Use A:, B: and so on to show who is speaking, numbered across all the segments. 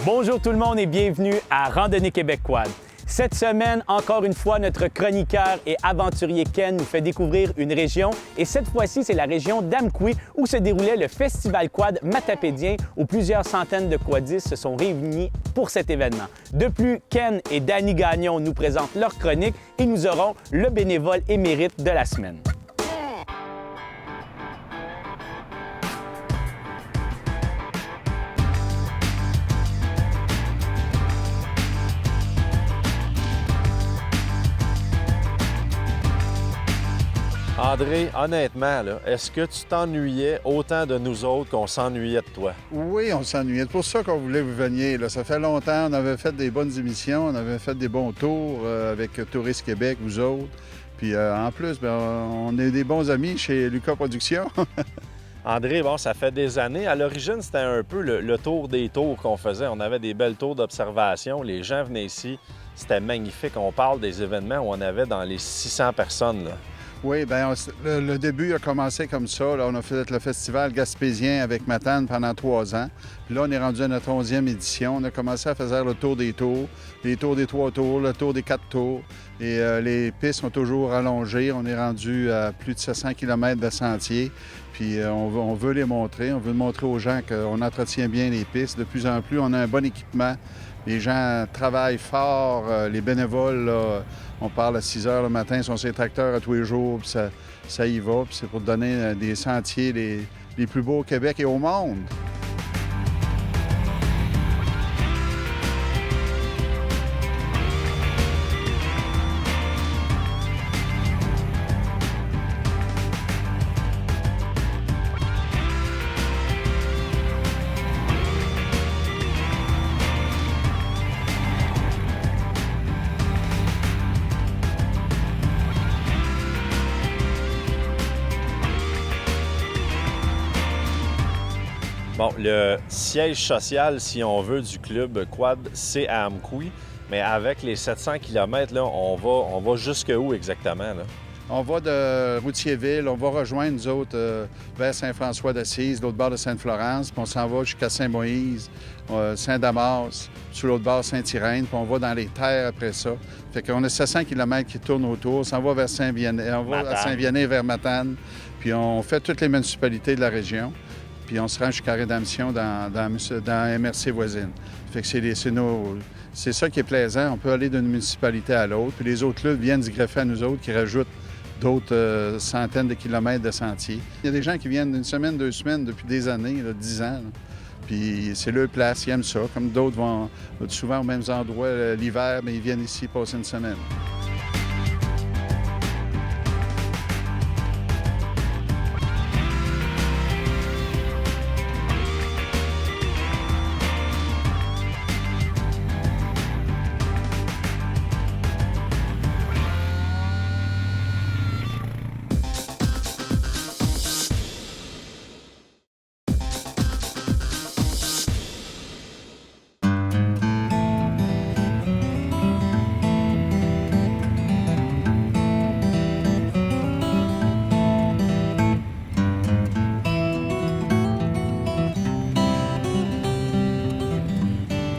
A: Bonjour tout le monde et bienvenue à Randonnée Québec Quad. Cette semaine, encore une fois, notre chroniqueur et aventurier Ken nous fait découvrir une région et cette fois-ci, c'est la région d'Amqui où se déroulait le Festival Quad Matapédien où plusieurs centaines de quadistes se sont réunis pour cet événement. De plus, Ken et Danny Gagnon nous présentent leur chronique et nous aurons le bénévole émérite de la semaine.
B: André, honnêtement, est-ce que tu t'ennuyais autant de nous autres qu'on s'ennuyait de toi?
C: Oui, on s'ennuyait. C'est pour ça qu'on voulait que vous veniez. Là. Ça fait longtemps, on avait fait des bonnes émissions, on avait fait des bons tours avec Tourisme Québec, vous autres. Puis en plus, on est des bons amis chez Lucas Productions.
B: André, bon, ça fait des années. À l'origine, c'était un peu le tour des tours qu'on faisait. On avait des belles tours d'observation. Les gens venaient ici. C'était magnifique. On parle des événements où on avait dans les 600 personnes, là.
C: Oui, bien, le début a commencé comme ça. Là, on a fait le festival gaspésien avec Matane pendant 3 ans. Puis là, on est rendu à notre 11e édition. On a commencé à faire le tour des tours, les tours des 3 tours, le tour des 4 tours. Et les pistes sont toujours allongées. On est rendu à plus de 700 km de sentiers. Puis on veut les montrer. On veut montrer aux gens qu'on entretient bien les pistes. De plus en plus, on a un bon équipement. Les gens travaillent fort. Les bénévoles, là, on parle à 6 heures le matin, ils sont sur les tracteurs à tous les jours, puis ça y va. Puis c'est pour donner des sentiers les plus beaux au Québec et au monde.
B: Bon, le siège social, si on veut, du club Quad, c'est à Amqui. Mais avec les 700 km, là, on va jusque où exactement, là?
C: On va de Routierville, on va rejoindre, nous autres, vers Saint-François-d'Assise, l'autre bord de Sainte-Florence, puis on s'en va jusqu'à Saint-Moïse, Saint-Damas, sur l'autre bord Saint-Irène, puis on va dans les terres après ça. Fait qu'on a 700 km qui tournent autour, on s'en va vers Saint-Vianney, on va à Saint-Vianney vers Matane, puis on fait toutes les municipalités de la région. Puis on se rend jusqu'à Rédemption dans MRC voisine. Fait que c'est ça qui est plaisant. On peut aller d'une municipalité à l'autre. Puis les autres clubs viennent se greffer à nous autres, qui rajoutent d'autres centaines de kilomètres de sentiers. Il y a des gens qui viennent d'une semaine, 2 semaines depuis des années, 10 ans. Là. Puis c'est leur place, ils aiment ça. Comme d'autres vont souvent aux mêmes endroits l'hiver, mais ils viennent ici passer une semaine.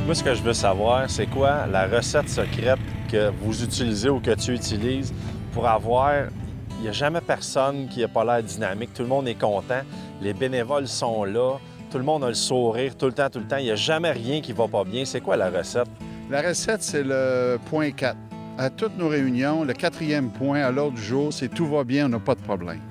B: Moi, ce que je veux savoir, c'est quoi la recette secrète que vous utilisez ou que tu utilises pour avoir... Il n'y a jamais personne qui n'a pas l'air dynamique. Tout le monde est content. Les bénévoles sont là. Tout le monde a le sourire tout le temps, tout le temps. Il n'y a jamais rien qui va pas bien. C'est quoi la recette?
C: La recette, c'est le point 4. À toutes nos réunions, le 4e point à l'ordre du jour, c'est « tout va bien, on n'a pas de problème ».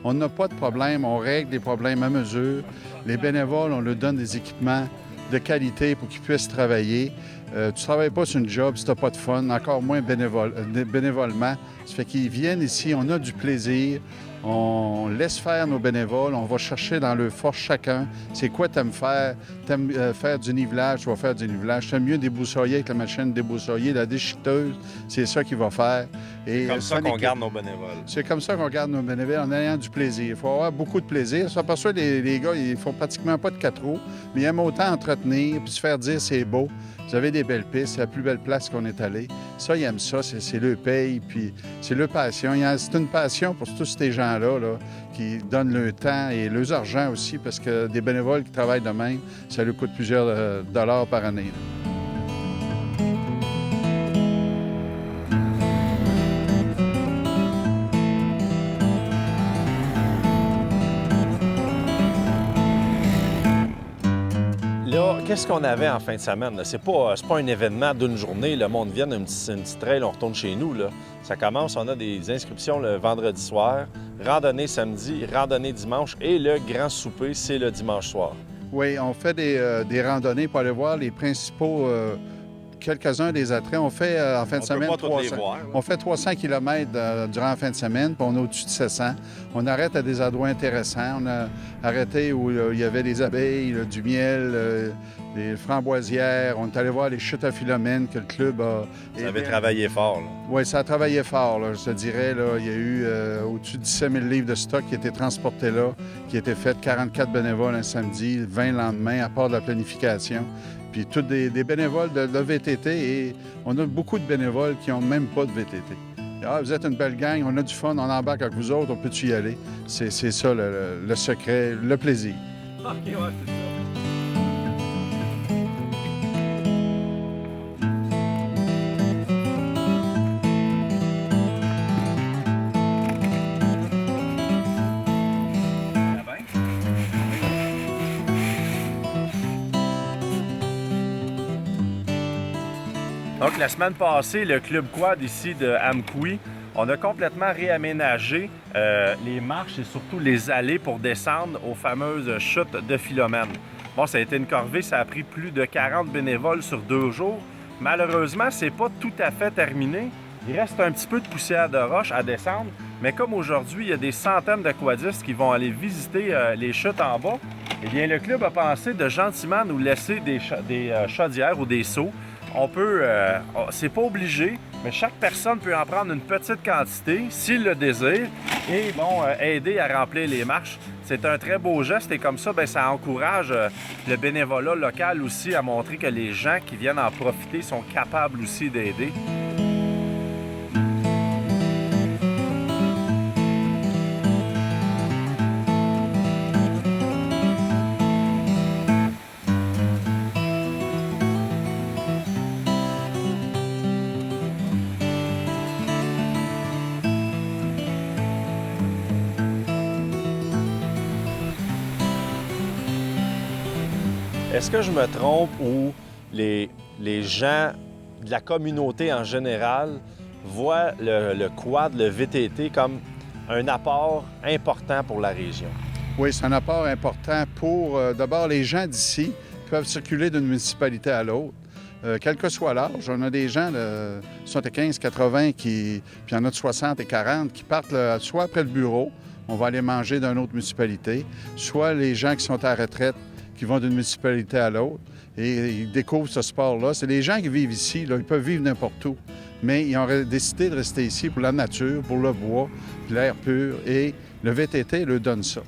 C: On n'a pas de problème, on règle les problèmes à mesure. Les bénévoles, on leur donne des équipements de qualité pour qu'ils puissent travailler. Tu ne travailles pas sur une job si tu n'as pas de fun, encore moins bénévolement. Ça fait qu'ils viennent ici, on a du plaisir, on laisse faire nos bénévoles, on va chercher dans leur force chacun. C'est quoi tu aimes faire? Tu aimes faire du nivelage, tu vas faire du nivelage. Tu aimes mieux débroussailler avec la machine débroussailler, la déchiqueteuse, c'est ça qu'il va faire.
B: C'est comme ça qu'on garde nos bénévoles.
C: C'est comme ça qu'on garde nos bénévoles en ayant du plaisir. Il faut avoir beaucoup de plaisir. Ça, parce que les gars, ils font pratiquement pas de 4 roues, mais ils aiment autant entretenir puis se faire dire c'est beau. Vous avez des belles pistes, c'est la plus belle place qu'on est allé. Ça, ils aiment ça, c'est leur paye, puis c'est leur passion. C'est une passion pour tous ces gens-là là, qui donnent leur temps et leur argent aussi, parce que des bénévoles qui travaillent de même, ça leur coûte plusieurs dollars par année. Là.
B: Qu'est-ce qu'on avait en fin de semaine? C'est pas un événement d'une journée. Le monde vient, une petite trail, on retourne chez nous. Là. Ça commence, on a des inscriptions le vendredi soir, randonnée samedi, randonnée dimanche et le grand souper, c'est le dimanche soir.
C: Oui, on fait des randonnées pour aller voir les principaux, quelques-uns des attraits. On fait en fin de semaine, on fait 300 km durant la fin de semaine, puis on est au-dessus de 700. On arrête à des endroits intéressants. On a arrêté où il y avait des abeilles, du miel, des framboisières. On est allé voir les chutes à Philomène que le club a...
B: Ça avait travaillé fort, là.
C: Oui, ça a travaillé fort, là, je te dirais. Là, il y a eu au-dessus de 17 000 livres de stock qui étaient transportés là, qui étaient faits 44 bénévoles un samedi, 20 le lendemain, à part de la planification. Puis tous des bénévoles de VTT, et on a beaucoup de bénévoles qui n'ont même pas de VTT. Ah, vous êtes une belle gang, on a du fun, on embarque avec vous autres, on peut-tu y aller? C'est ça le secret, le plaisir.
B: OK, ouais, c'est ça. Donc, la semaine passée, le Club Quad ici de Amkoui, on a complètement réaménagé les marches et surtout les allées pour descendre aux fameuses chutes de Philomène. Bon, ça a été une corvée, ça a pris plus de 40 bénévoles sur 2 jours. Malheureusement, c'est pas tout à fait terminé. Il reste un petit peu de poussière de roche à descendre, mais comme aujourd'hui, il y a des centaines de quadistes qui vont aller visiter les chutes en bas, eh bien, le club a pensé de gentiment nous laisser des chaudières ou des seaux. On peut, c'est pas obligé, mais chaque personne peut en prendre une petite quantité s'il le désire et bon, aider à remplir les marches. C'est un très beau geste et comme ça, bien, ça encourage le bénévolat local aussi à montrer que les gens qui viennent en profiter sont capables aussi d'aider. Est-ce que je me trompe ou les gens de la communauté en général voient le quad, le VTT, comme un apport important pour la région?
C: Oui, c'est un apport important pour, d'abord, les gens d'ici qui peuvent circuler d'une municipalité à l'autre. Quel que soit l'âge, on a des gens de 75, 80, puis il y en a de 60 et 40 qui partent soit après le bureau, on va aller manger d'une autre municipalité, soit les gens qui sont à la retraite, qui vont d'une municipalité à l'autre et ils découvrent ce sport-là. C'est les gens qui vivent ici, là, ils peuvent vivre n'importe où, mais ils ont décidé de rester ici pour la nature, pour le bois, puis l'air pur, et le VTT leur donne ça.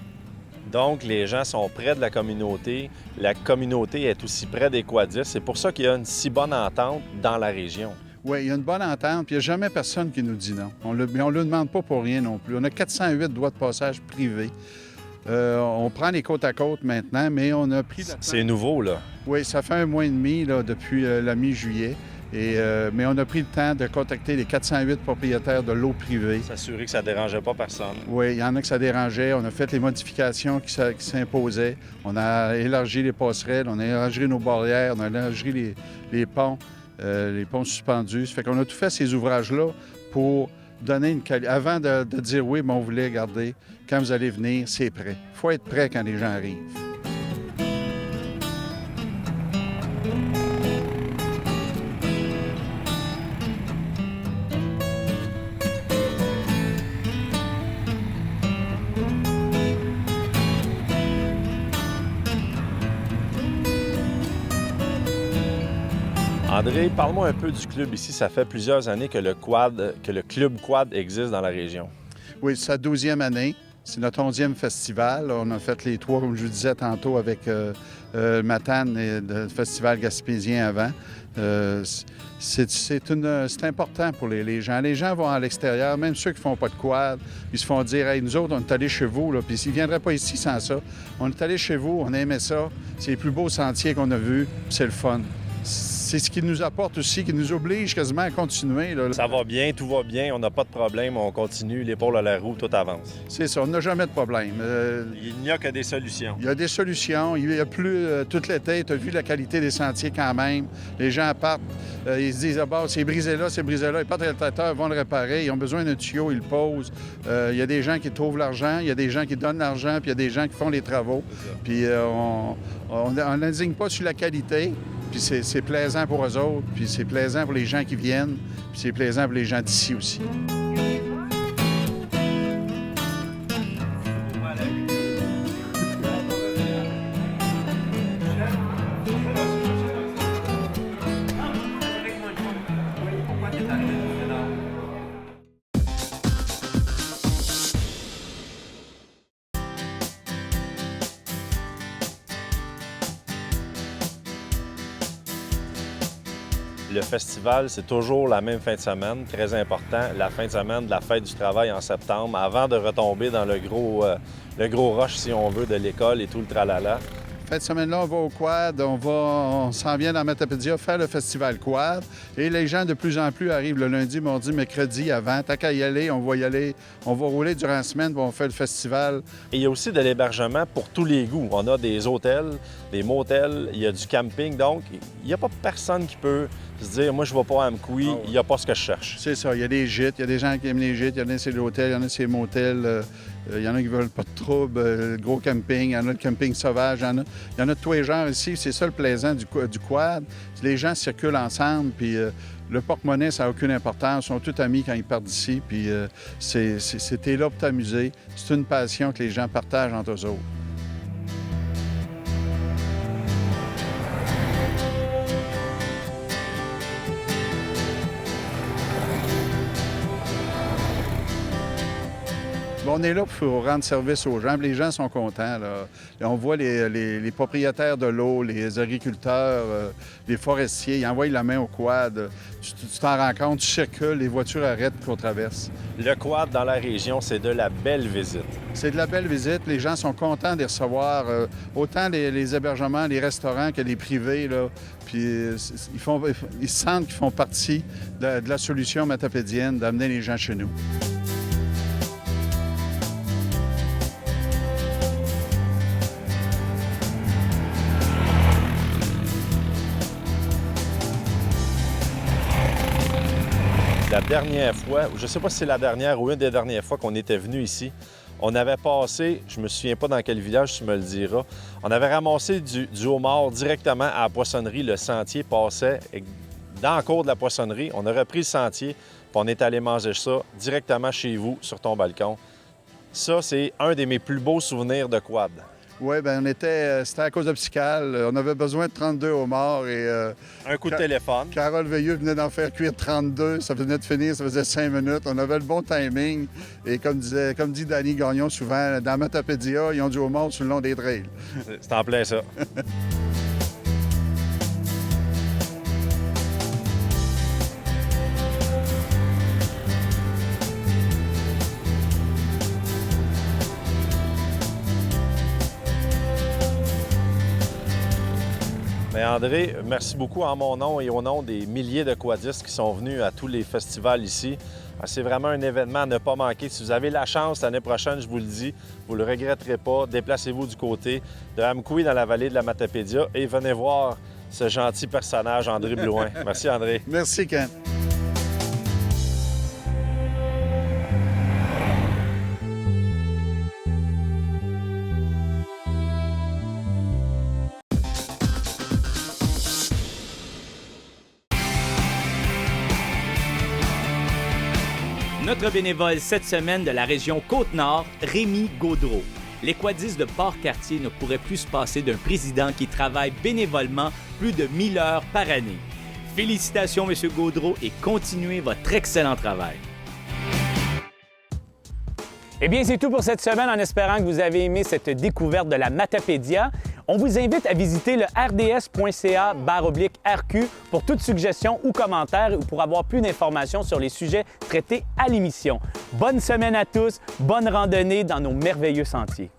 B: Donc, les gens sont près de la communauté est aussi près des quadistes. C'est pour ça qu'il y a une si bonne entente dans la région.
C: Oui, il y a une bonne entente, puis il n'y a jamais personne qui nous dit non. Mais on ne le demande pas pour rien non plus. On a 408 droits de passage privés. On prend les côte à côte maintenant, mais on a pris...
B: C'est nouveau, là.
C: Oui, ça fait 1 mois et demi, là, depuis la mi-juillet. Mais on a pris le temps de contacter les 408 propriétaires de l'eau privée.
B: S'assurer que ça ne dérangeait pas personne.
C: Oui, il y en a que ça dérangeait. On a fait les modifications qui s'imposaient. On a élargi les passerelles, on a élargi nos barrières, on a élargi les ponts suspendus. Ça fait qu'on a tout fait ces ouvrages-là pour donner une qualité. Avant de dire oui, mais on voulait garder, quand vous allez venir, c'est prêt. Il faut être prêt quand les gens arrivent.
B: André, parle-moi un peu du club ici. Ça fait plusieurs années que le club quad existe dans la région.
C: Oui, c'est sa 12e année. C'est notre 11e festival. On a fait les 3, comme je vous disais tantôt, avec Matane et le Festival gaspésien avant. C'est important pour les gens. Les gens vont à l'extérieur, même ceux qui ne font pas de quad, ils se font dire « Hey, nous autres, on est allés chez vous, là, puis ils ne viendraient pas ici sans ça. On est allés chez vous, on a aimé ça. C'est les plus beaux sentiers qu'on a vus, puis c'est le fun. » C'est ce qui nous apporte aussi, qui nous oblige quasiment à continuer. Là.
B: Ça va bien, tout va bien, on n'a pas de problème, on continue, l'épaule à la roue, tout avance.
C: C'est ça, on n'a jamais de problème.
B: Il n'y a que des solutions.
C: Il y a des solutions. Il y a plus tout l'été. Tu as vu la qualité des sentiers quand même. Les gens partent, ils se disent « Ah bah, c'est brisé là, c'est brisé là. » Ils partent à le traiteur, ils vont le réparer. Ils ont besoin d'un tuyau, ils le posent. Il y a des gens qui trouvent l'argent, il y a des gens qui donnent l'argent, puis il y a des gens qui font les travaux. Puis on n'indigne pas sur la qualité. Puis c'est plaisant pour eux autres, puis c'est plaisant pour les gens qui viennent, puis c'est plaisant pour les gens d'ici aussi.
B: Le festival, c'est toujours la même fin de semaine, très important, la fin de semaine de la fête du travail en septembre, avant de retomber dans le gros rush, si on veut, de l'école et tout le tralala.
C: Cette semaine-là, on va au quad, on s'en vient dans Matapédia faire le festival quad. Et les gens, de plus en plus, arrivent le lundi, mardi, mercredi avant. Tant qu'à y aller, on va rouler durant la semaine, puis on fait le festival.
B: Et il y a aussi de l'hébergement pour tous les goûts. On a des hôtels, des motels, il y a du camping. Donc, il n'y a pas personne qui peut se dire « Moi, je ne vais pas à Amkoui, il n'y a pas ce que je cherche. »
C: C'est ça. Il y a des gîtes, il y a des gens qui aiment les gîtes, il y en a c'est l'hôtel, il y en a c'est motels. Il y en a qui veulent pas de trouble, gros camping, il y en a le camping sauvage, il y en a de tous les genres ici. C'est ça le plaisant du quad. Les gens circulent ensemble, puis le porte-monnaie, ça n'a aucune importance. Ils sont tous amis quand ils partent d'ici, puis t'es là pour t'amuser. C'est une passion que les gens partagent entre eux autres. On est là pour rendre service aux gens. Les gens sont contents. Là. On voit les propriétaires de l'eau, les agriculteurs, les forestiers, ils envoient la main au quad. Tu t'en rends compte, tu circules, les voitures arrêtent qu'on traverse.
B: Le quad dans la région, c'est de la belle visite.
C: C'est de la belle visite. Les gens sont contents de les recevoir. Autant les hébergements, les restaurants que les privés. Là. Puis ils sentent qu'ils font partie de la solution matapédienne d'amener les gens chez nous.
B: La dernière fois, je ne sais pas si c'est la dernière ou une des dernières fois qu'on était venu ici, on avait passé, je ne me souviens pas dans quel village, tu me le diras, on avait ramassé du homard directement à la poissonnerie. Le sentier passait dans le cours de la poissonnerie. On a repris le sentier, puis on est allé manger ça directement chez vous, sur ton balcon. Ça, c'est un de mes plus beaux souvenirs de quad.
C: Oui, bien, c'était à cause de Psycal. On avait besoin de 32 homards et...
B: un coup de téléphone.
C: Carole Veilleux venait d'en faire cuire 32. Ça venait de finir, ça faisait 5 minutes. On avait le bon timing. Et comme dit Danny Gagnon souvent, dans Matapédia, ils ont du homard sur le long des trails.
B: C'est en plein ça. Mais André, merci beaucoup en mon nom et au nom des milliers de quadistes qui sont venus à tous les festivals ici. C'est vraiment un événement à ne pas manquer. Si vous avez la chance l'année prochaine, je vous le dis, vous ne le regretterez pas. Déplacez-vous du côté de Amkoui dans la vallée de la Matapédia et venez voir ce gentil personnage, André Blouin. Merci, André.
C: Merci, Ken.
A: Notre bénévole cette semaine de la région Côte-Nord, Rémi Gaudreau. Les quadistes de Port-Cartier ne pourraient plus se passer d'un président qui travaille bénévolement plus de 1000 heures par année. Félicitations, M. Gaudreau, et continuez votre excellent travail. Eh bien, c'est tout pour cette semaine en espérant que vous avez aimé cette découverte de la Matapédia. On vous invite à visiter le rds.ca/RQ pour toute suggestion ou commentaire ou pour avoir plus d'informations sur les sujets traités à l'émission. Bonne semaine à tous, bonne randonnée dans nos merveilleux sentiers.